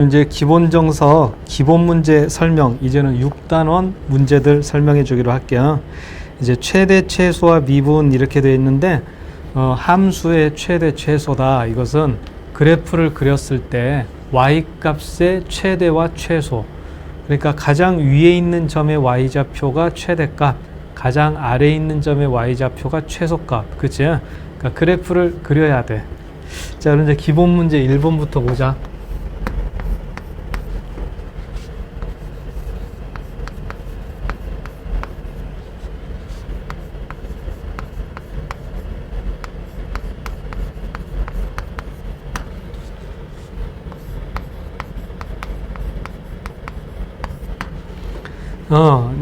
이제 기본 정서, 기본 문제 설명, 이제는 6단원 문제들 설명해 주기로 할게요. 이제 최대, 최소와 미분 이렇게 되어 있는데, 함수의 최대, 최소다. 이것은 그래프를 그렸을 때 y 값의 최대와 최소. 그러니까 가장 위에 있는 점의 y좌표가 최대값, 가장 아래에 있는 점의 y좌표가 최소값. 그치? 그러니까 그래프를 그려야 돼. 자, 그럼 이제 기본 문제 1번부터 보자.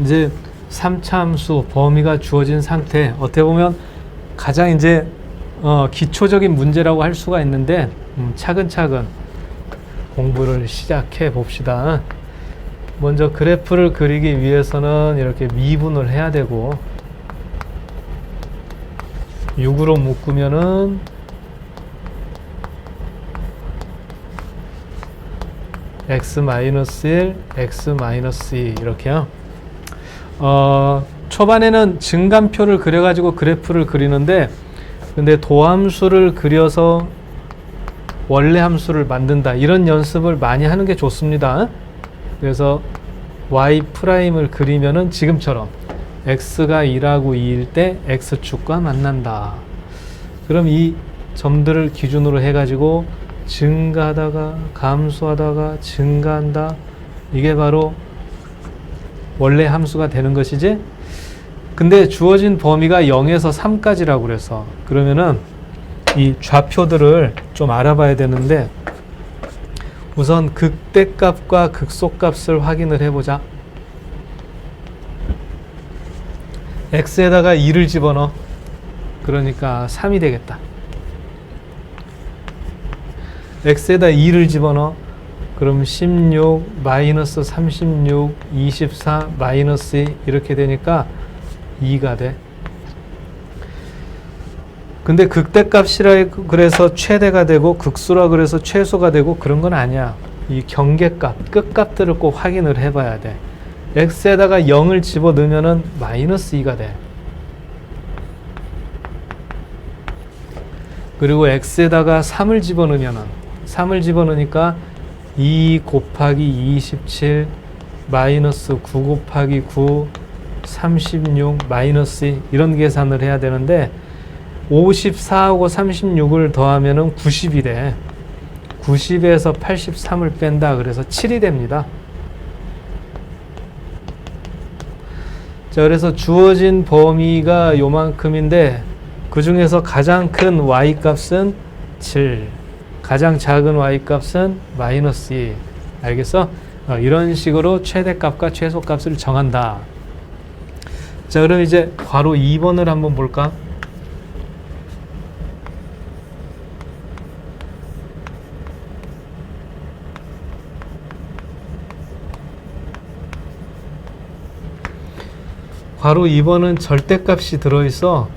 이제 3차 함수 범위가 주어진 상태, 어떻게 보면 가장 이제 기초적인 문제라고 할 수가 있는데, 차근차근 공부를 시작해 봅시다. 먼저 그래프를 그리기 위해서는 이렇게 미분을 해야 되고, 6으로 묶으면은 x-1, x-2 이렇게요. 초반에는 증감표를 그려가지고 그래프를 그리는데, 근데 도함수를 그려서 원래 함수를 만든다, 이런 연습을 많이 하는 게 좋습니다. 그래서 y''을 그리면은 지금처럼 x가 1하고 2일 때 x축과 만난다. 그럼 이 점들을 기준으로 해가지고 증가하다가 감소하다가 증가한다, 이게 바로 원래 함수가 되는 것이지. 근데 주어진 범위가 0에서 3까지라고 그래서, 그러면은 이 좌표들을 좀 알아봐야 되는데, 우선 극대값과 극소값을 확인을 해보자. x에다가 2를 집어넣어. 그러니까 3이 되겠다. x에다 2를 집어넣어. 그럼 16, 마이너스 36, 24, 마이너스 2 이렇게 되니까 2가 돼. 근데 극대값이라 그래서 최대가 되고 극수라 그래서 최소가 되고 그런 건 아니야. 이 경계값, 끝값들을 꼭 확인을 해봐야 돼. x에다가 0을 집어넣으면은 마이너스 2가 돼. 그리고 x에다가 3을 집어넣으면은, 3을 집어넣으니까 2 곱하기 27 마이너스 9 곱하기 9 36 마이너스 2 이런 계산을 해야 되는데, 54하고 36을 더하면은 90이 돼. 90에서 83을 뺀다 그래서 7이 됩니다. 자, 그래서 주어진 범위가 요만큼인데, 그 중에서 가장 큰 y값은 7, 가장 작은 y값은 마이너스 2. 알겠어? 이런 식으로 최대값과 최소값을 정한다. 자, 그럼 이제 괄호 2번을 한번 볼까? 괄호 2번은 절대값이 들어있어.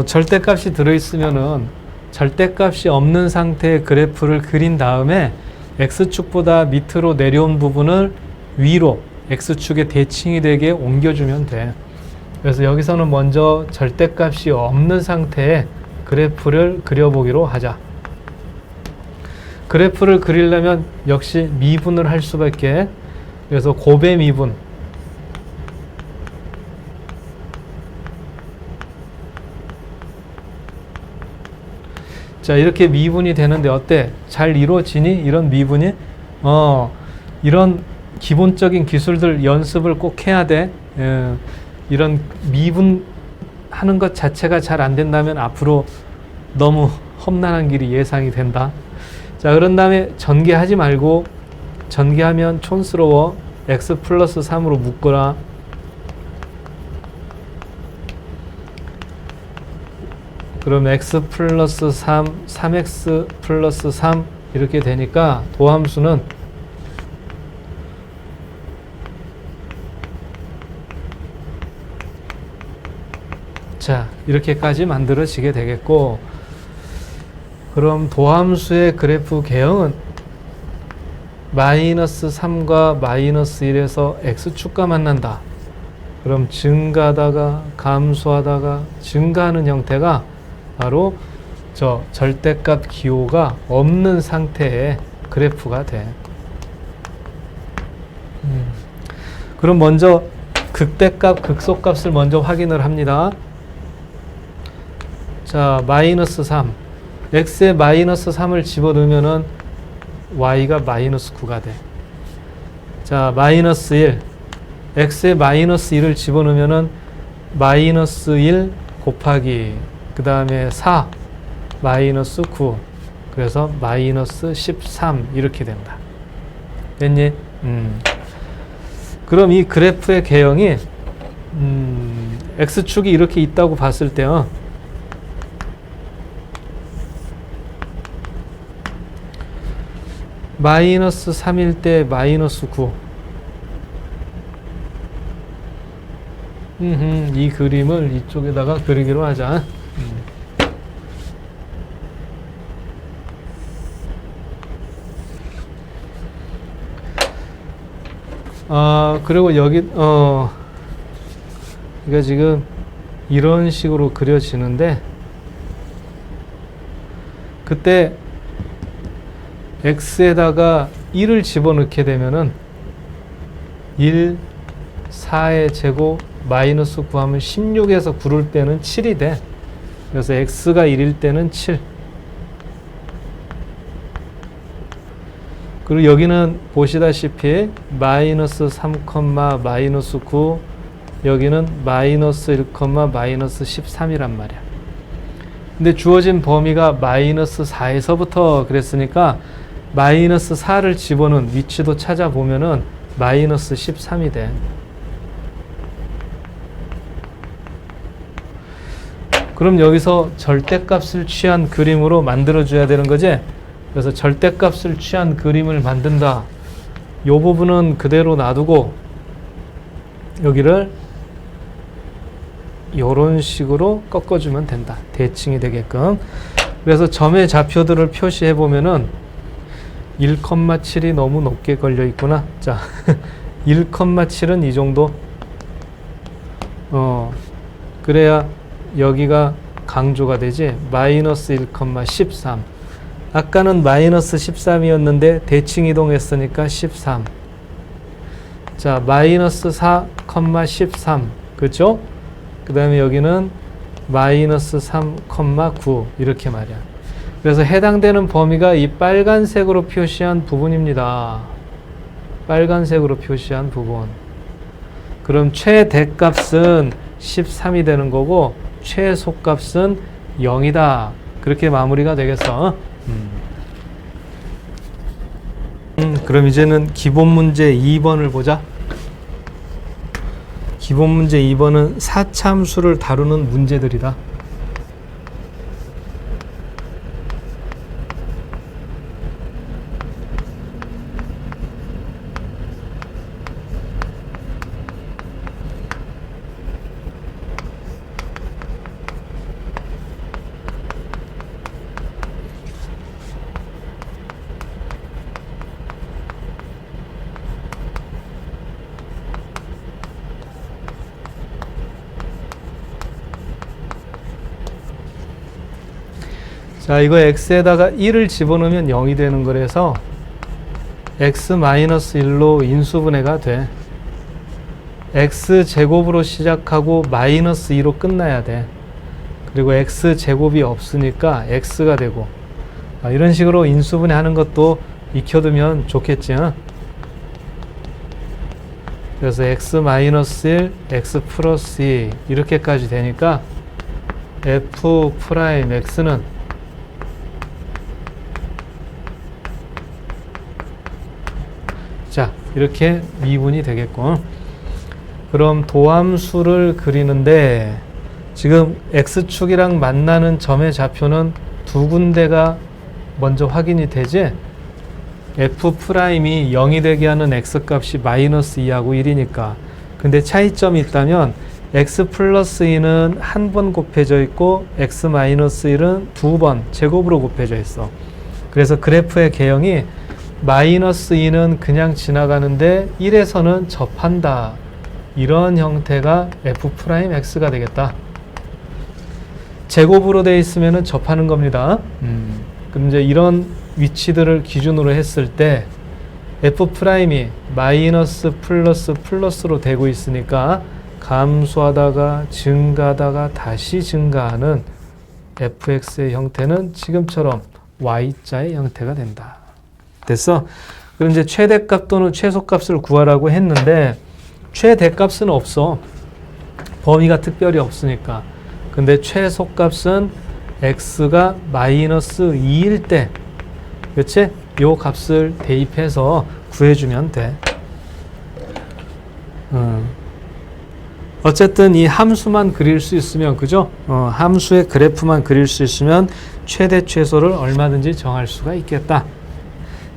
절대값이 들어있으면은 절대값이 없는 상태의 그래프를 그린 다음에 x축보다 밑으로 내려온 부분을 위로 x축의 대칭이 되게 옮겨주면 돼. 그래서 여기서는 먼저 절대값이 없는 상태의 그래프를 그려보기로 하자. 그래프를 그리려면 역시 미분을 할 수밖에. 그래서 곱의 미분, 자, 이렇게 미분이 되는데 어때? 잘 이루어지니? 이런 미분이? 이런 기본적인 기술들 연습을 꼭 해야 돼. 이런 미분 하는 것 자체가 잘 안 된다면 앞으로 너무 험난한 길이 예상이 된다. 자, 그런 다음에 전개하지 말고, 전개하면 촌스러워. x 플러스 3으로 묶어라. 그럼 x 플러스 3, 3x 플러스 3 이렇게 되니까 도함수는 자, 이렇게까지 만들어지게 되겠고, 그럼 도함수의 그래프 개형은 마이너스 3과 마이너스 1에서 x축과 만난다. 그럼 증가하다가 감소하다가 증가하는 형태가 바로 저 절대값 기호가 없는 상태의 그래프가 돼. 그럼 먼저 극대값, 극소값을 먼저 확인을 합니다. 자, 마이너스 3. x에 마이너스 3을 집어넣으면은 y가 마이너스 9가 돼. 자, 마이너스 1. x에 마이너스 1을 집어넣으면은 마이너스 1 곱하기 그 다음에 4 마이너스 9 그래서 마이너스 13 이렇게 된다. 됐니? 그럼 이 그래프의 개형이 x축이 이렇게 있다고 봤을 때요. 마이너스 3일 때 마이너스 9 이 그림을 이쪽에다가 그리기로 하자. 그리고 여기 이게 지금 이런 식으로 그려지는데 그때 x에다가 1을 집어넣게 되면은 1, 4의 제곱 마이너스 9 하면 16에서 9를 빼는 7이 돼. 그래서 x가 1일 때는 7. 그리고 여기는 보시다시피 마이너스 3, 마이너스 9 여기는 마이너스 1, 마이너스 13이란 말이야. 근데 주어진 범위가 마이너스 4에서부터 그랬으니까 마이너스 4를 집어넣은 위치도 찾아보면은 마이너스 13이 돼. 그럼 여기서 절대값을 취한 그림으로 만들어줘야 되는 거지? 그래서 절대값을 취한 그림을 만든다. 이 부분은 그대로 놔두고 여기를 이런 식으로 꺾어주면 된다. 대칭이 되게끔. 그래서 점의 좌표들을 표시해 보면은 1,7이 너무 높게 걸려 있구나. 자, 1,7은 이 정도. 그래야 여기가 강조가 되지. 마이너스 1,13. 아까는 마이너스 13이었는데 대칭 이동했으니까 13. 자, 마이너스 4,13. 그렇죠? 그 다음에 여기는 마이너스 3,9 이렇게 말이야. 그래서 해당되는 범위가 이 빨간색으로 표시한 부분입니다. 빨간색으로 표시한 부분. 그럼 최대값은 13이 되는 거고 최소값은 0이다. 그렇게 마무리가 되겠어. 그럼 이제는 기본 문제 2번을 보자. 기본 문제 2번은 사참수를 다루는 문제들이다. 자, 이거 x에다가 1을 집어넣으면 0이 되는 거라서 x-1로 인수분해가 돼. x제곱으로 시작하고 마이너스 2로 끝나야 돼. 그리고 x제곱이 없으니까 x가 되고 이런 식으로 인수분해 하는 것도 익혀두면 좋겠지. 그래서 x-1, x 플러스 2 이렇게까지 되니까 f'x는 자, 이렇게 미분이 되겠고. 그럼 도함수를 그리는데 지금 x축이랑 만나는 점의 좌표는 두 군데가 먼저 확인이 되지? f'이 0이 되게 하는 x값이 마이너스 2하고 1이니까. 근데 차이점이 있다면 x 플러스 2는 한 번 곱해져 있고 x 마이너스 1은 두 번 제곱으로 곱해져 있어. 그래서 그래프의 개형이 마이너스 2는 그냥 지나가는데 1에서는 접한다. 이런 형태가 f'x가 되겠다. 제곱으로 되어 있으면 접하는 겁니다. 그럼 이제 이런 위치들을 기준으로 했을 때 f'이 마이너스 플러스 플러스로 되고 있으니까 감소하다가 증가하다가 다시 증가하는 fx의 형태는 지금처럼 y자의 형태가 된다. 됐어? 그럼 이제 최대값 또는 최소값을 구하라고 했는데 최대값은 없어. 범위가 특별히 없으니까. 근데 최소값은 x가 마이너스 2일 때, 그치? 요 값을 대입해서 구해주면 돼. 어쨌든 이 함수만 그릴 수 있으면, 그죠? 함수의 그래프만 그릴 수 있으면 최대 최소를 얼마든지 정할 수가 있겠다.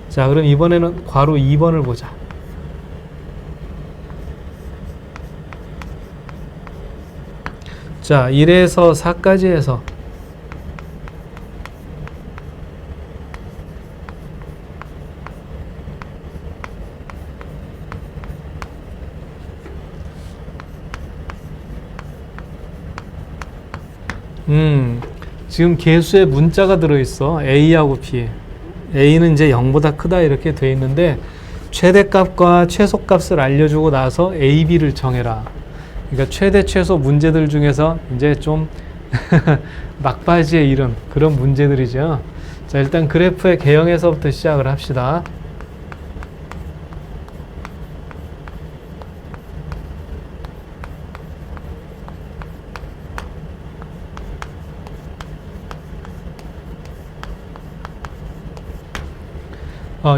자, 그럼 이번에는 괄호 2번을 보자. 자, 1에서 4까지 해서 지금 계수에 문자가 들어있어. A하고 B. A는 이제 0보다 크다 이렇게 돼 있는데 최대값과 최소값을 알려주고 나서 A, B를 정해라. 그러니까 최대 최소 문제들 중에서 이제 좀 막바지에 이른 그런 문제들이죠. 자, 일단 그래프의 개형에서부터 시작을 합시다.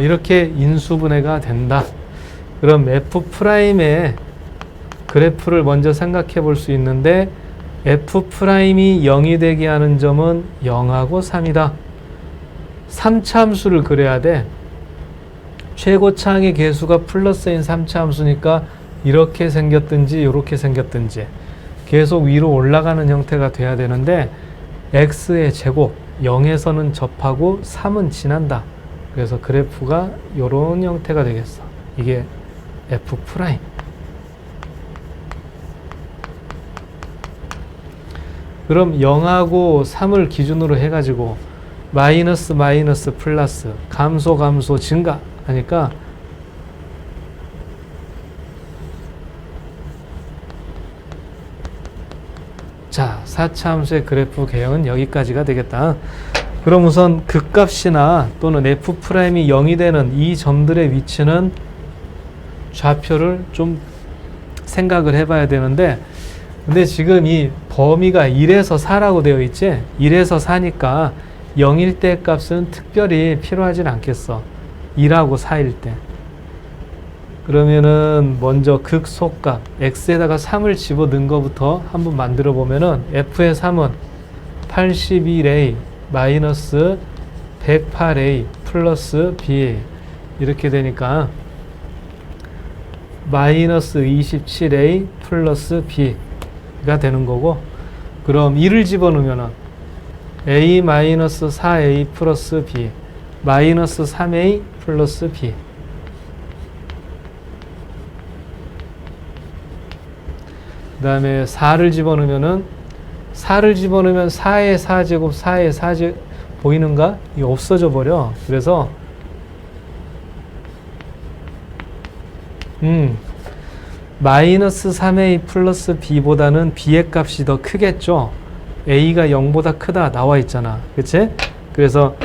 이렇게 인수분해가 된다. 그럼 F'의 그래프를 먼저 생각해 볼 수 있는데 F'이 0이 되게 하는 점은 0하고 3이다. 3차 함수를 그려야 돼. 최고차항의 개수가 플러스인 3차 함수니까 이렇게 생겼든지 이렇게 생겼든지 계속 위로 올라가는 형태가 돼야 되는데 x의 제곱 0에서는 접하고 3은 지난다. 그래서 그래프가 이런 형태가 되겠어. 이게 F'. 그럼 0하고 3을 기준으로 해가지고 마이너스 마이너스 플러스 감소 감소 증가 하니까 자, 4차 함수의 그래프 개형은 여기까지가 되겠다. 그럼 우선 극값이나 또는 F'이 0이 되는 이 점들의 위치는 좌표를 좀 생각을 해봐야 되는데 근데 지금 이 범위가 1에서 4라고 되어 있지? 1에서 4니까 0일 때 값은 특별히 필요하진 않겠어. 2라고 4일 때. 그러면은 먼저 극소값 x에다가 3을 집어넣은 것부터 한번 만들어 보면은 f의 3은 81a 마이너스 108a 플러스 ba 이렇게 되니까 마이너스 27a 플러스 b가 되는 거고 그럼 2를 집어넣으면은 a 마이너스 4a 플러스 b 마이너스 3a 플러스 b 그 다음에 4를 집어넣으면은 4를 집어넣으면 4의 4제곱 4의 4제곱 보이는가? 이게 없어져 버려. 그래서 마이너스 3a 플러스 b보다는 b의 값이 더 크겠죠. a가 0보다 크다 나와 있잖아. 그치? 그래서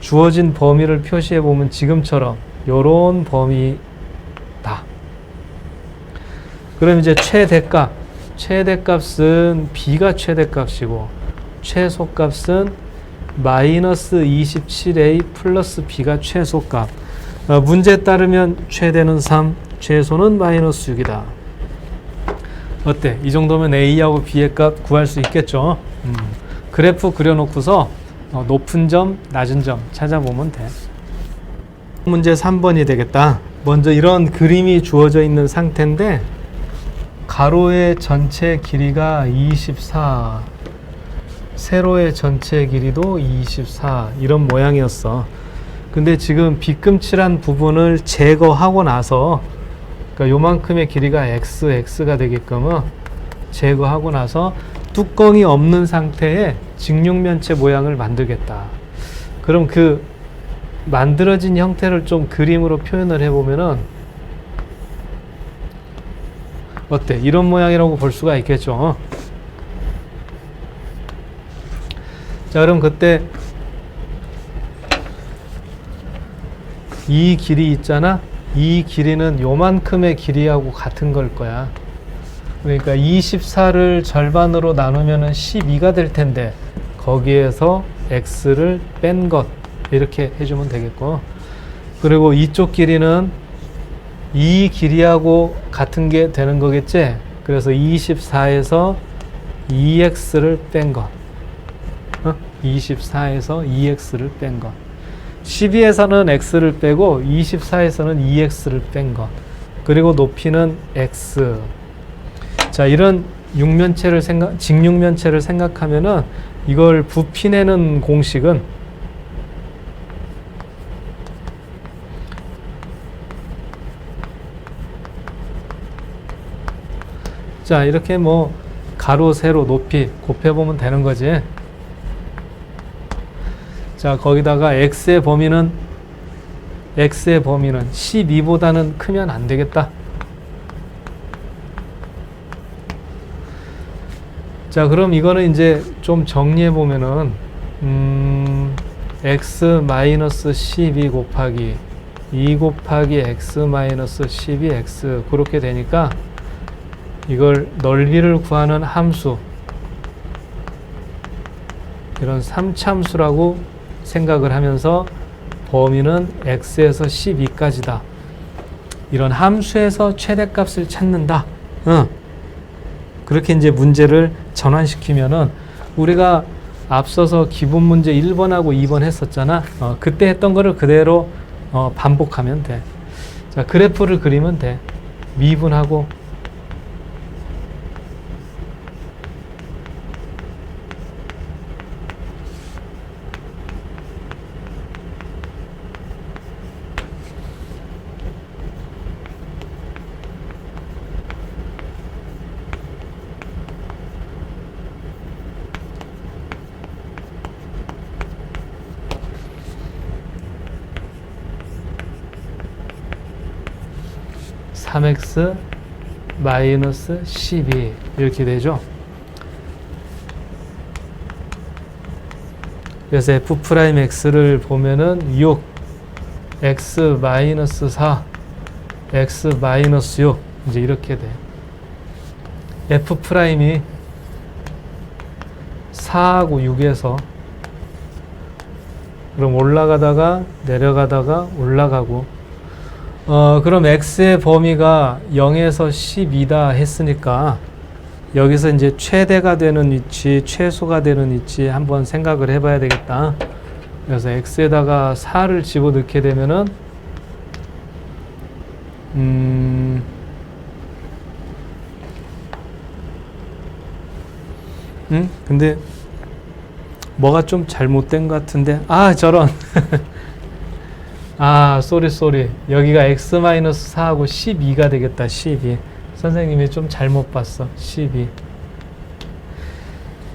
주어진 범위를 표시해 보면 지금처럼 요런 범위다. 그럼 이제 최대값은 b가 최대값이고 최소값은 마이너스 27a 플러스 b가 최소값. 문제에 따르면 최대는 3, 최소는 마이너스 6이다. 어때? 이 정도면 a하고 b의 값 구할 수 있겠죠? 그래프 그려놓고서 높은 점, 낮은 점 찾아보면 돼. 문제 3번이 되겠다. 먼저 이런 그림이 주어져 있는 상태인데 가로의 전체 길이가 24, 세로의 전체 길이도 24 이런 모양이었어. 근데 지금 빗금칠한 부분을 제거하고 나서, 그러니까 요만큼의 길이가 x가 되게끔 제거하고 나서 뚜껑이 없는 상태의 직육면체 모양을 만들겠다. 그럼 그 만들어진 형태를 좀 그림으로 표현을 해보면은 어때? 이런 모양이라고 볼 수가 있겠죠. 자, 그럼 그때 이 길이 있잖아. 이 길이는 요만큼의 길이하고 같은 걸 거야. 그러니까 24를 절반으로 나누면 12가 될 텐데 거기에서 x를 뺀 것 이렇게 해주면 되겠고, 그리고 이쪽 길이는 이 길이하고 같은 게 되는 거겠지. 그래서 24에서 2x를 뺀 것, 24에서 2x를 뺀 것, 12에서는 x를 빼고 24에서는 2x를 뺀 것, 그리고 높이는 x. 자, 이런 직육면체를 생각하면은 이걸 부피내는 공식은 자, 이렇게 뭐 가로, 세로, 높이 곱해보면 되는 거지. 자, 거기다가 x의 범위는 12보다는 크면 안 되겠다. 자, 그럼 이거는 이제 좀 정리해 보면은 x-12 곱하기 2 곱하기 x-12 x 그렇게 되니까 이걸 넓이를 구하는 함수, 이런 3참수라고 생각을 하면서 범위는 x에서 12까지다. 이런 함수에서 최대값을 찾는다. 그렇게 이제 문제를 전환시키면은 우리가 앞서서 기본 문제 1번하고 2번 했었잖아. 그때 했던 거를 그대로 반복하면 돼. 자, 그래프를 그리면 돼. 미분하고 (3x 마이너스 12) 이렇게 되죠. 그래서 f'x를 보면은 6, x 마이너스 4, x 마이너스 6 이제 이렇게 돼. f'이 4하고 6에서 그럼 올라가다가 내려가다가 올라가고, 그럼 x의 범위가 0에서 12다 했으니까 여기서 이제 최대가 되는 위치, 최소가 되는 위치 한번 생각을 해봐야 되겠다. 그래서 x에다가 4를 집어넣게 되면은 근데 뭐가 좀 잘못된 것 같은데, 저런 쏘리 여기가 x-4하고 12가 되겠다. 12 선생님이 좀 잘못 봤어. 12.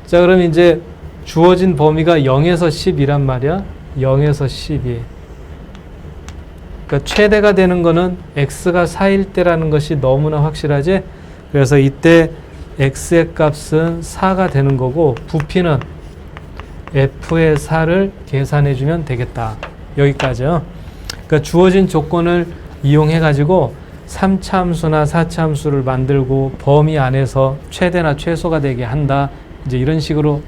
자, 그럼 이제 주어진 범위가 0에서 10이란 말이야. 0에서 12. 그러니까 최대가 되는 거는 x가 4일 때라는 것이 너무나 확실하지. 그래서 이때 x의 값은 4가 되는 거고 부피는 f의 4를 계산해 주면 되겠다. 여기까지요. 그러니까 주어진 조건을 이용해 가지고 3차함수나 4차함수를 만들고 범위 안에서 최대나 최소가 되게 한다. 이제 이런 식으로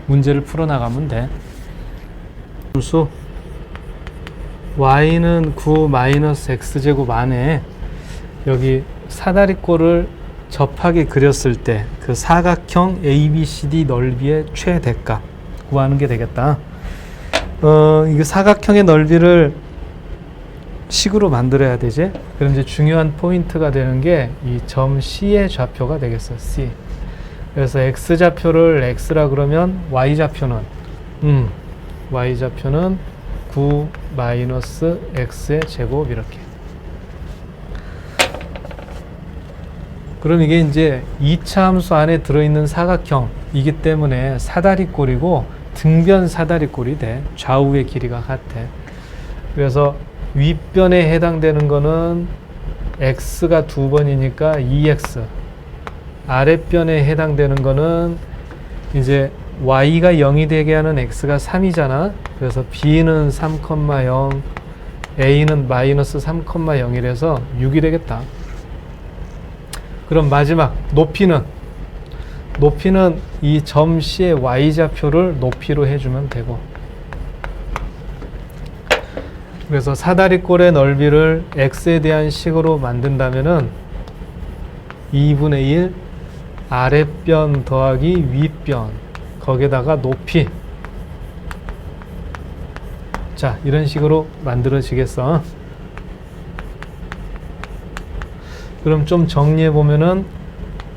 문제를 풀어나가면 돼. 함수 y는 9 마이너스 x제곱 안에 여기 사다리꼴을 접하게 그렸을 때 그 사각형 ABCD 넓이의 최대값 구하는 게 되겠다. 이 사각형의 넓이를 식으로 만들어야 되지. 그럼 이제 중요한 포인트가 되는 게 이 점 C의 좌표가 되겠어. C. 그래서 X좌표를 X라 그러면 Y좌표는 Y좌표는 9 마이너스 X의 제곱 이렇게. 그럼 이게 이제 2차 함수 안에 들어있는 사각형이기 때문에 사다리꼴이고 등변 사다리꼴이 돼. 좌우의 길이가 같아. 그래서 윗변에 해당되는 거는 x가 2번이니까 2x. 아랫변에 해당되는 거는 이제 y가 0이 되게 하는 x가 3이잖아. 그래서 b는 3,0, a는 마이너스 3,0이라서 6이 되겠다. 그럼 마지막 높이는 이 점 C의 y좌표를 높이로 해주면 되고, 그래서 사다리꼴의 넓이를 x에 대한 식으로 만든다면은 2분의 1 아랫변 더하기 윗변 거기에다가 높이. 자, 이런 식으로 만들어지겠어. 그럼 좀 정리해 보면은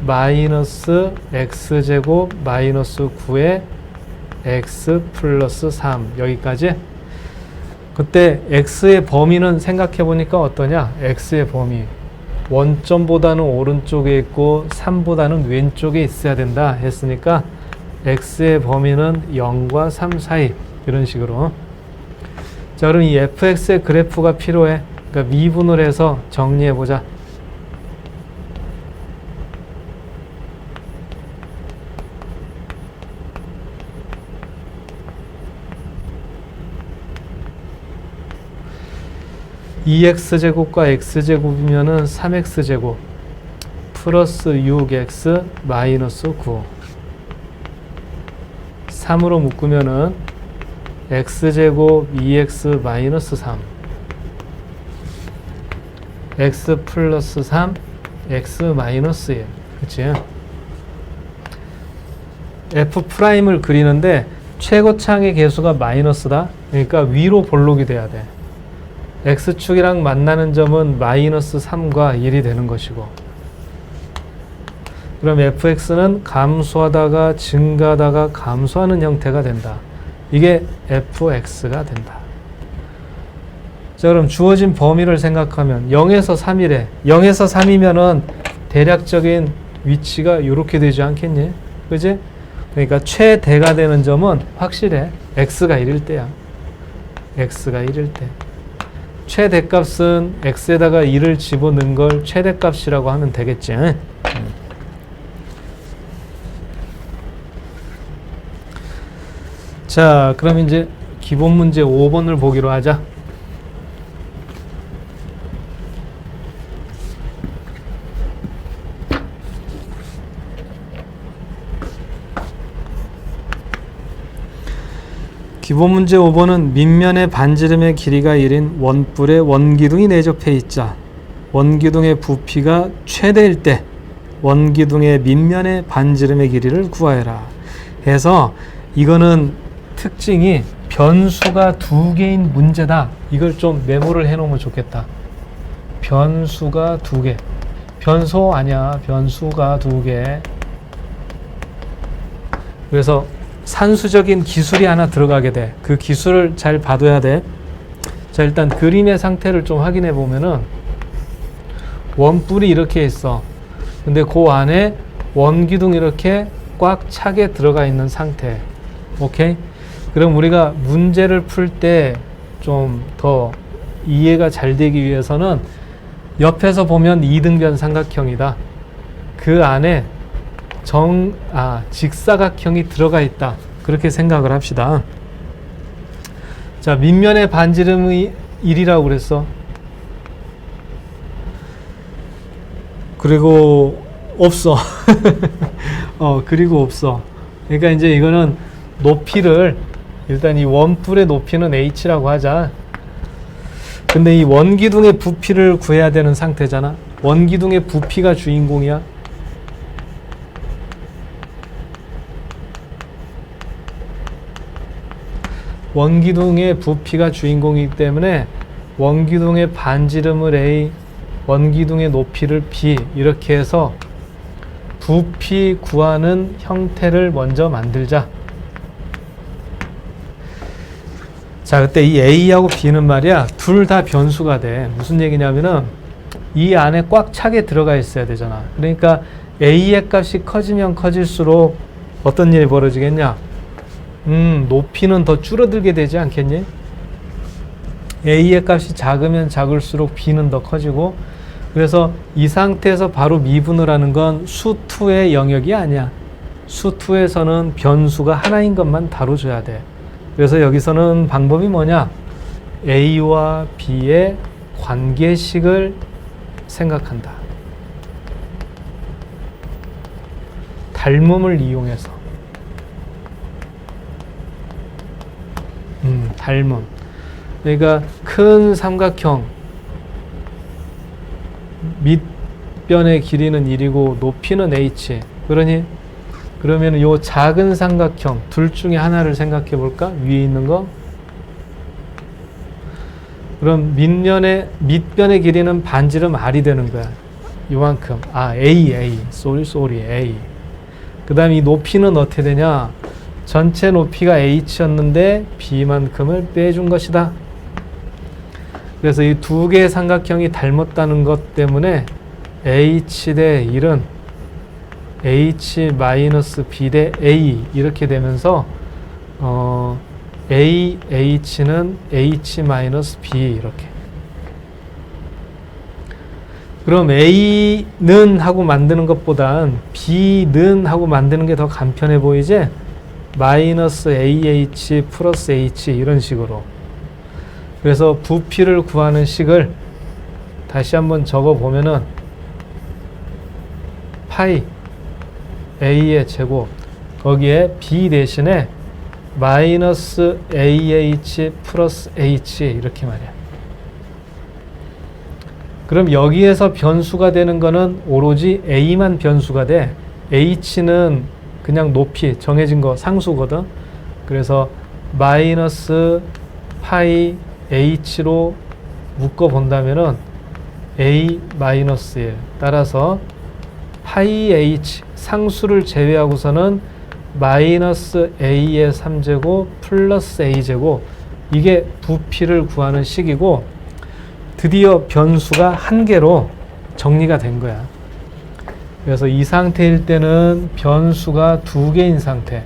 마이너스 x제곱 마이너스 9에 x 플러스 3 여기까지. 그때 x의 범위는 생각해 보니까 어떠냐? x의 범위 원점보다는 오른쪽에 있고 3보다는 왼쪽에 있어야 된다 했으니까 x의 범위는 0과 3 사이 이런 식으로. 자, 그럼 이 fx의 그래프가 필요해. 그러니까 미분을 해서 정리해 보자. (2x제곱과 x제곱이면은 3x제곱) 플러스 6x 마이너스 9 3으로 묶으면은 x제곱 2x 마이너스 3 x 플러스 3 x 마이너스 1. 그치? f'을 그리는데 최고창의 개수가 마이너스다. 그러니까 위로 볼록이 돼야 돼. x축이랑 만나는 점은 마이너스 3과 1이 되는 것이고, 그럼 fx는 감소하다가 증가하다가 감소하는 형태가 된다. 이게 fx가 된다. 자, 그럼 주어진 범위를 생각하면 0에서 3이래. 0에서 3이면은 대략적인 위치가 이렇게 되지 않겠니? 그지? 그러니까 최대가 되는 점은 확실해. x가 1일 때야. x가 1일 때. 최대값은 x에다가 1을 집어넣은 걸 최대값이라고 하면 되겠지. 자, 그럼 이제 기본 문제 5번을 보기로 하자. 기본 문제 5번은 밑면의 반지름의 길이가 1인 원뿔에 원기둥이 내접해 있자 원기둥의 부피가 최대일 때 원기둥의 밑면의 반지름의 길이를 구하여라 해서, 이거는 특징이 변수가 2개인 문제다. 이걸 좀 메모를 해 놓으면 좋겠다. 변수가 2개. 변소 아니야. 변수가 2개. 그래서 산수적인 기술이 하나 들어가게 돼. 그 기술을 잘 봐둬야 돼. 자, 일단 그림의 상태를 좀 확인해 보면은 원뿔이 이렇게 있어. 근데 그 안에 원기둥 이렇게 꽉 차게 들어가 있는 상태. 오케이? 그럼 우리가 문제를 풀 때 좀 더 이해가 잘 되기 위해서는 옆에서 보면 이등변 삼각형이다. 그 안에 직사각형이 들어가 있다. 그렇게 생각을 합시다. 자, 밑면의 반지름이 1이라고 그랬어. 그리고 없어. 그리고 없어. 그러니까 이제 이거는 높이를, 일단 이 원뿔의 높이는 h라고 하자. 근데 이 원기둥의 부피를 구해야 되는 상태잖아. 원기둥의 부피가 주인공이야. 원기둥의 부피가 주인공이기 때문에 원기둥의 반지름을 A, 원기둥의 높이를 B 이렇게 해서 부피 구하는 형태를 먼저 만들자. 자, 그때 이 A하고 B는 말이야 둘 다 변수가 돼. 무슨 얘기냐면은 이 안에 꽉 차게 들어가 있어야 되잖아. 그러니까 A의 값이 커지면 커질수록 어떤 일이 벌어지겠냐? 높이는 더 줄어들게 되지 않겠니? A의 값이 작으면 작을수록 B는 더 커지고, 그래서 이 상태에서 바로 미분을 하는 건 수2의 영역이 아니야. 수2에서는 변수가 하나인 것만 다뤄줘야 돼. 그래서 여기서는 방법이 뭐냐? A와 B의 관계식을 생각한다. 닮음을 이용해서. 닮음. 그러니까 큰 삼각형 밑변의 길이는 1이고 높이는 h. 그러면 이 작은 삼각형 둘 중에 하나를 생각해 볼까? 위에 있는 거. 그럼 밑변의 길이는 반지름 r이 되는 거야. 이만큼. A. A. 그 다음에 이 높이는 어떻게 되냐? 전체 높이가 h였는데 b만큼을 빼준 것이다. 그래서 이 두 개의 삼각형이 닮았다는 것 때문에 h 대 1은 h-b 대 a 이렇게 되면서 h는 h-b 이렇게. 그럼 a는 하고 만드는 것보단 b는 하고 만드는 게 더 간편해 보이지? 마이너스 AH 플러스 H 이런 식으로. 그래서 부피를 구하는 식을 다시 한번 적어 보면은 파이 A의 제곱 거기에 B 대신에 마이너스 AH 플러스 H 이렇게 말이야. 그럼 여기에서 변수가 되는 거는 오로지 A만 변수가 돼. H는 그냥 높이 정해진 거 상수거든. 그래서 마이너스 파이 h로 묶어 본다면은 a 마이너스 1 따라서 파이 h 상수를 제외하고서는 마이너스 a의 3제곱 플러스 a제곱 이게 부피를 구하는 식이고 드디어 변수가 한 개로 정리가 된 거야. 그래서 이 상태일 때는 변수가 두 개인 상태.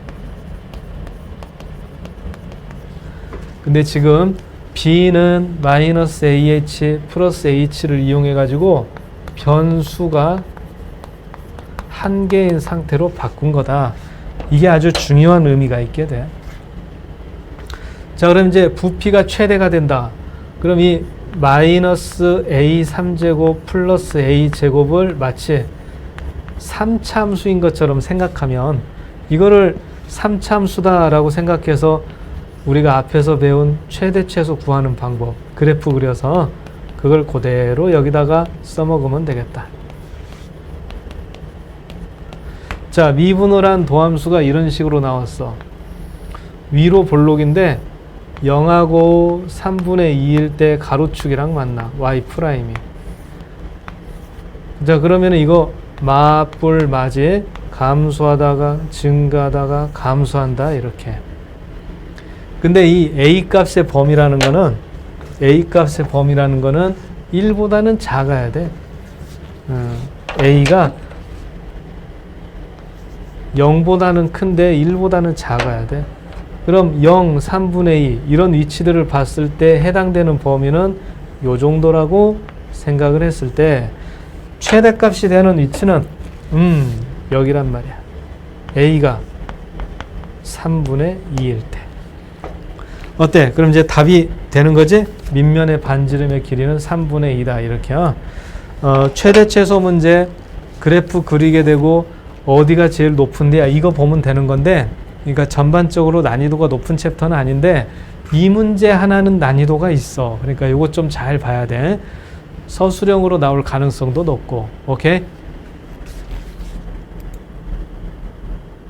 근데 지금 b는 마이너스 ah 플러스 h를 이용해 가지고 변수가 한 개인 상태로 바꾼 거다. 이게 아주 중요한 의미가 있게 돼. 자, 그럼 이제 부피가 최대가 된다. 그럼 이 마이너스 a 3제곱 플러스 a 제곱을 마치 3차함수인 것처럼 생각하면 이거를 3차함수다라고 생각해서 우리가 앞에서 배운 최대 최소 구하는 방법 그래프 그려서 그걸 그대로 여기다가 써먹으면 되겠다. 자, 미분을 한 도함수가 이런 식으로 나왔어. 위로 볼록인데 0하고 3분의 2일 때 가로축이랑 만나. y'. 자, 그러면 이거 맞불 맞이 감소하다가 증가하다가 감소한다 이렇게. 근데 이 a 값의 범위라는 거는 1보다는 작아야 돼. a가 0보다는 큰데 1보다는 작아야 돼. 그럼 0, 3분의 2 이런 위치들을 봤을 때 해당되는 범위는 요 정도라고 생각을 했을 때 최대값이 되는 위치는 여기란 말이야. a가 3분의 2일 때. 어때? 그럼 이제 답이 되는 거지? 밑면의 반지름의 길이는 3분의 2다 이렇게요. 최대 최소 문제 그래프 그리게 되고 어디가 제일 높은데야 이거 보면 되는 건데, 그러니까 전반적으로 난이도가 높은 챕터는 아닌데 이 문제 하나는 난이도가 있어. 그러니까 이거 좀 잘 봐야 돼. 서술형으로 나올 가능성도 높고. 오케이?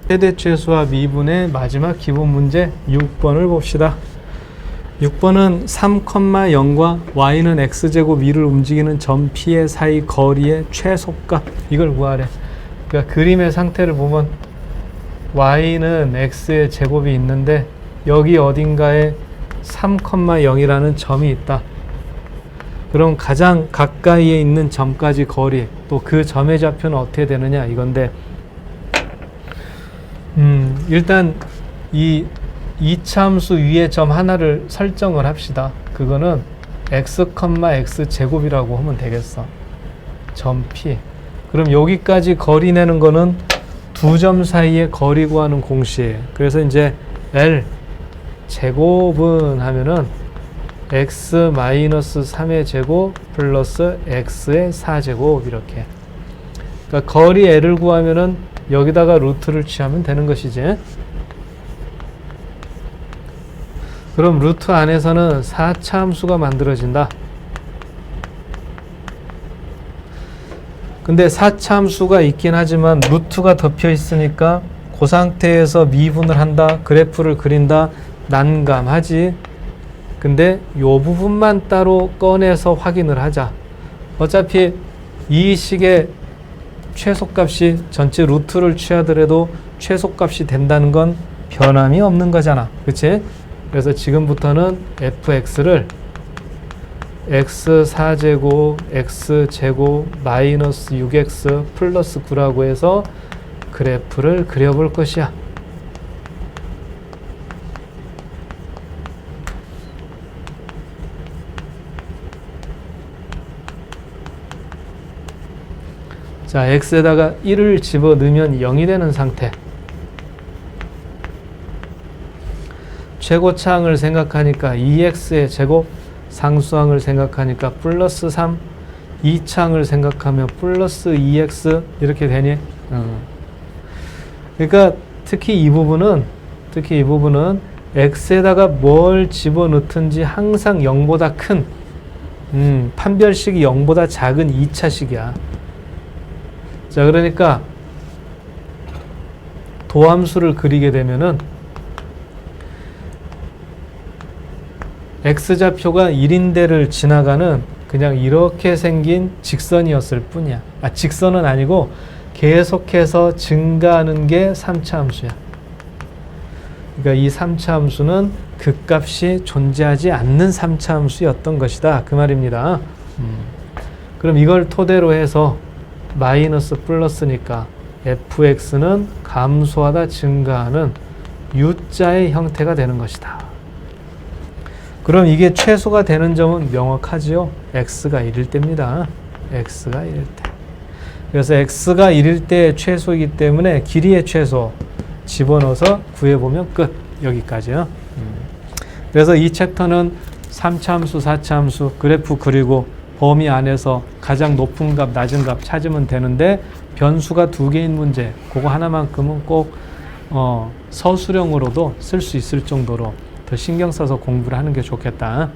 최대 최소와 미분의 마지막 기본 문제 6번을 봅시다. 6번은 3,0과 y는 x제곱 2를 움직이는 점 P의 사이 거리의 최소값. 이걸 구하래. 그러니까 그림의 상태를 보면 y는 x의 제곱이 있는데 여기 어딘가에 3,0이라는 점이 있다. 그럼 가장 가까이에 있는 점까지 거리, 또 그 점의 좌표는 어떻게 되느냐 이건데, 일단 이 이차함수 위에 점 하나를 설정을 합시다. 그거는 x, x 제곱이라고 하면 되겠어. 점 P. 그럼 여기까지 거리 내는 거는 두 점 사이의 거리 구하는 공式. 그래서 이제 L 제곱은 하면은 x 마이너스 3의 제곱 플러스 x의 4제곱 이렇게. 그러니까 거리 L을 구하면은 여기다가 루트를 취하면 되는 것이지. 그럼 루트 안에서는 4차 함수가 만들어진다. 근데 4차 함수가 있긴 하지만 루트가 덮여 있으니까 그 상태에서 미분을 한다, 그래프를 그린다, 난감하지. 근데 요 부분만 따로 꺼내서 확인을 하자. 어차피 이 식의 최소값이 전체 루트를 취하더라도 최소값이 된다는 건 변함이 없는 거잖아. 그치? 그래서 지금부터는 fx를 x4제곱 x제곱 마이너스 6x 플러스 9라고 해서 그래프를 그려볼 것이야. 자, x에다가 1을 집어넣으면 0이 되는 상태. 최고차항을 생각하니까 2x의 제곱, 상수항을 생각하니까 플러스 3, 2차항을 생각하면 플러스 2x 이렇게 되니? 그러니까 특히 이 부분은 x에다가 뭘 집어넣든지 항상 0보다 큰 판별식이 0보다 작은 2차식이야. 자, 그러니까 도함수를 그리게 되면은 x좌표가 1인대를 지나가는 그냥 이렇게 생긴 직선이었을 뿐이야. 직선은 아니고 계속해서 증가하는 게 3차 함수야. 그러니까 이 3차 함수는 극값이 존재하지 않는 3차 함수였던 것이다. 그 말입니다. 그럼 이걸 토대로 해서 마이너스 플러스니까 fx는 감소하다 증가하는 U자의 형태가 되는 것이다. 그럼 이게 최소가 되는 점은 명확하지요. x가 1일 때입니다. x가 1일 때. 그래서 x가 1일 때 최소이기 때문에 길이의 최소 집어넣어서 구해보면 끝. 여기까지요. 그래서 이 챕터는 3차 함수, 4차 함수 그래프 그리고 범위 안에서 가장 높은 값, 낮은 값 찾으면 되는데 변수가 2개인 문제, 그거 하나만큼은 꼭 서술형으로도 쓸 수 있을 정도로 더 신경 써서 공부를 하는 게 좋겠다.